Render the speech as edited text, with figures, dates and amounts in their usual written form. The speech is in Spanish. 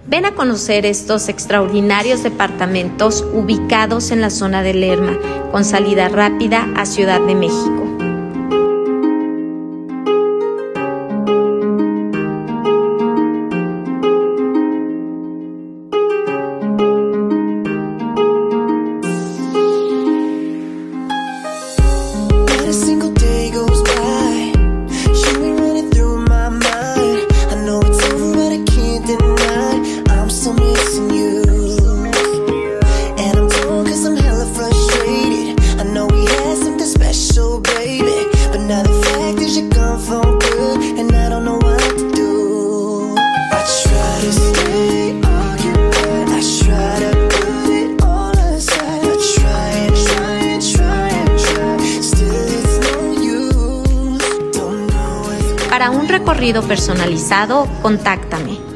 Ven a conocer estos extraordinarios departamentos ubicados en la zona de Lerma, con salida rápida a Ciudad de México. Para un recorrido personalizado, contáctame.